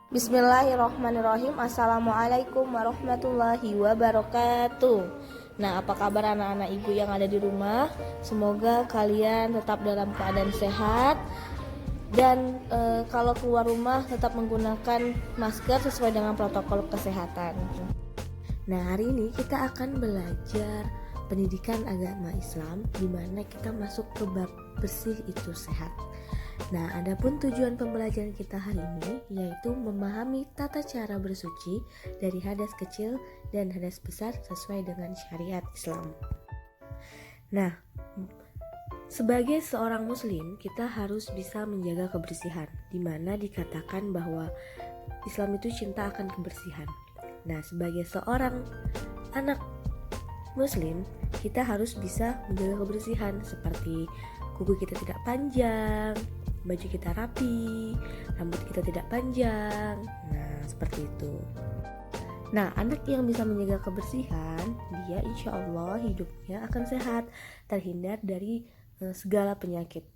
Bismillahirrahmanirrahim. Assalamualaikum warahmatullahi wabarakatuh. Nah, apa kabar anak-anak ibu yang ada di rumah? Semoga kalian tetap dalam keadaan sehat dan kalau keluar rumah tetap menggunakan masker sesuai dengan protokol kesehatan. Nah, hari ini kita akan belajar pendidikan agama Islam, di mana kita masuk ke bab bersih itu sehat. Nah, adapun tujuan pembelajaran kita hari ini yaitu memahami tata cara bersuci dari hadas kecil dan hadas besar sesuai dengan syariat Islam. Nah, sebagai seorang muslim, kita harus bisa menjaga kebersihan, di mana dikatakan bahwa Islam itu cinta akan kebersihan. Nah, sebagai seorang anak muslim, kita harus bisa menjaga kebersihan seperti kuku kita tidak panjang, baju kita rapi, rambut kita tidak panjang. Nah, seperti itu. Nah, anak yang bisa menjaga kebersihan, dia insya Allah hidupnya akan sehat, terhindar dari segala penyakit.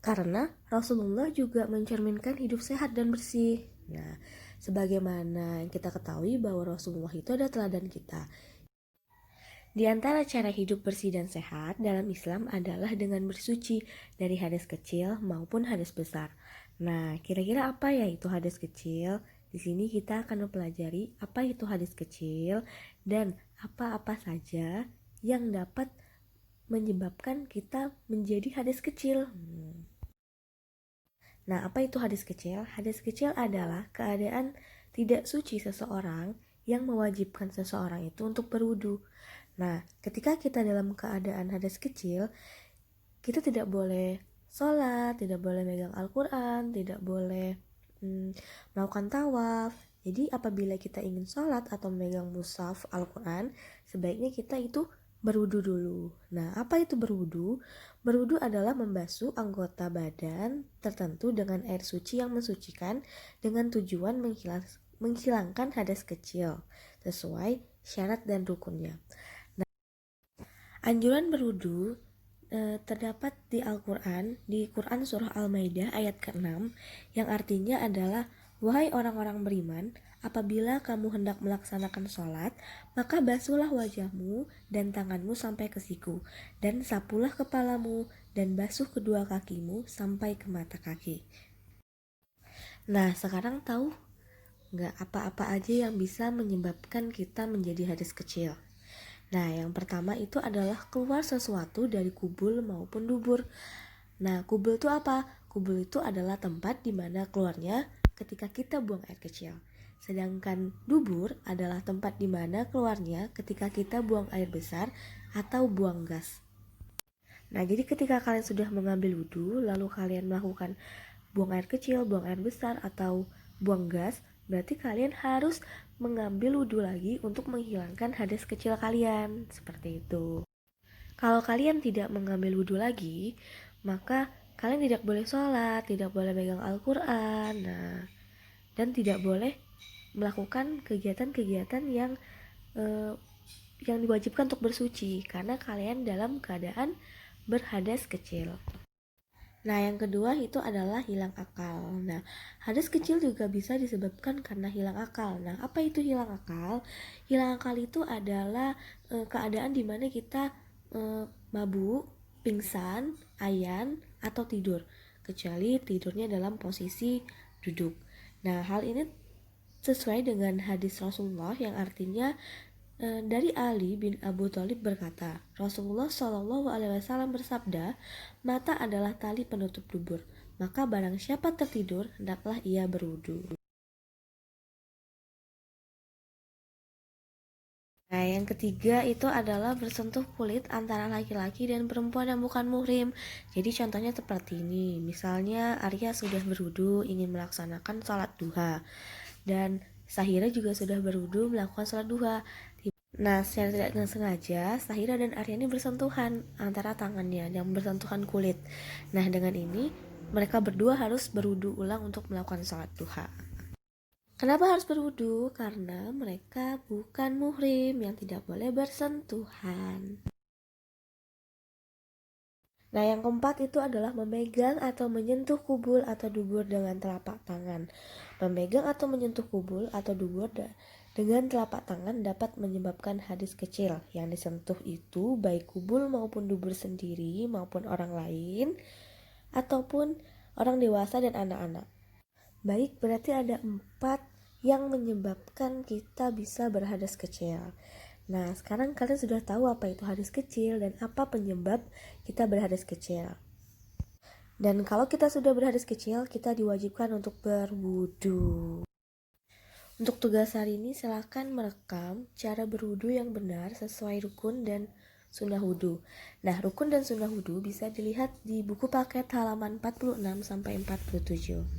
Karena Rasulullah juga mencerminkan hidup sehat dan bersih. Nah, sebagaimana yang kita ketahui bahwa Rasulullah itu adalah teladan kita. Di antara cara hidup bersih dan sehat dalam Islam adalah dengan bersuci dari hadas kecil maupun hadas besar. Nah, kira-kira apa ya itu hadas kecil? Di sini kita akan mempelajari apa itu hadas kecil dan apa-apa saja yang dapat menyebabkan kita menjadi hadas kecil. Nah, apa itu hadas kecil? Hadas kecil adalah keadaan tidak suci seseorang yang mewajibkan seseorang itu untuk berwudu. Nah, ketika kita dalam keadaan hadas kecil, kita tidak boleh sholat, tidak boleh megang Al-Quran, tidak boleh melakukan tawaf. Jadi apabila kita ingin sholat atau megang mushaf Al-Quran, sebaiknya kita itu berwudu dulu. Nah, apa itu berwudu? Berwudu adalah membasuh anggota badan tertentu dengan air suci yang mensucikan dengan tujuan menghilangkan hadas kecil sesuai syarat dan rukunnya. Anjuran berwudu terdapat di Al-Quran, di Quran Surah Al-Maidah ayat ke-6, yang artinya adalah, wahai orang-orang beriman, apabila kamu hendak melaksanakan sholat, maka basuhlah wajahmu dan tanganmu sampai ke siku, dan sapulah kepalamu, dan basuh kedua kakimu sampai ke mata kaki. Nah, sekarang tahu nggak apa-apa aja yang bisa menyebabkan kita menjadi hadas kecil? Nah, yang pertama itu adalah keluar sesuatu dari kubul maupun dubur. Nah, kubul itu apa? Kubul itu adalah tempat di mana keluarnya ketika kita buang air kecil. Sedangkan dubur adalah tempat di mana keluarnya ketika kita buang air besar atau buang gas. Nah, jadi ketika kalian sudah mengambil wudhu, lalu kalian melakukan buang air kecil, buang air besar, atau buang gas, berarti kalian harus mengambil wudhu lagi untuk menghilangkan hadas kecil kalian. Seperti itu. Kalau kalian tidak mengambil wudhu lagi, maka kalian tidak boleh sholat, tidak boleh megang Al-Quran, dan tidak boleh melakukan kegiatan-kegiatan yang diwajibkan untuk bersuci, karena kalian dalam keadaan berhadas kecil. Nah, yang kedua itu adalah hilang akal. Nah, hadas kecil juga bisa disebabkan karena hilang akal. Nah, apa itu hilang akal? Hilang akal itu adalah keadaan di mana kita mabuk, pingsan, ayan, atau tidur, kecuali tidurnya dalam posisi duduk. Nah, hal ini sesuai dengan hadis Rasulullah yang artinya dari Ali bin Abu Thalib berkata, Rasulullah Shallallahu Alaihi Wasallam bersabda, mata adalah tali penutup dubur, maka barang siapa tertidur hendaklah ia berwudu. Nah, yang ketiga itu adalah bersentuh kulit antara laki-laki dan perempuan yang bukan muhrim. Jadi contohnya seperti ini, misalnya Arya sudah berwudu ingin melaksanakan sholat duha, dan Sahira juga sudah berwudu melakukan sholat duha. Nah, secara tidak sengaja, Sahira dan Aryani bersentuhan antara tangannya yang bersentuhan kulit. Nah, dengan ini, mereka berdua harus berwudu ulang untuk melakukan sholat duha. Kenapa harus berwudu? Karena mereka bukan muhrim yang tidak boleh bersentuhan. Nah, yang keempat itu adalah memegang atau menyentuh kubul atau dubur dengan telapak tangan. Memegang atau menyentuh kubul atau dubur dengan telapak tangan dapat menyebabkan hadis kecil. Yang disentuh itu baik kubul maupun dubur sendiri maupun orang lain ataupun orang dewasa dan anak-anak. Baik, berarti ada 4 yang menyebabkan kita bisa berhadas kecil. Nah, sekarang kalian sudah tahu apa itu hadas kecil dan apa penyebab kita berhadas kecil. Dan kalau kita sudah berhadas kecil, kita diwajibkan untuk berwudu. Untuk tugas hari ini, silakan merekam cara berwudu yang benar sesuai rukun dan sunnah wudu. Nah, rukun dan sunnah wudu bisa dilihat di buku paket halaman 46 sampai 47.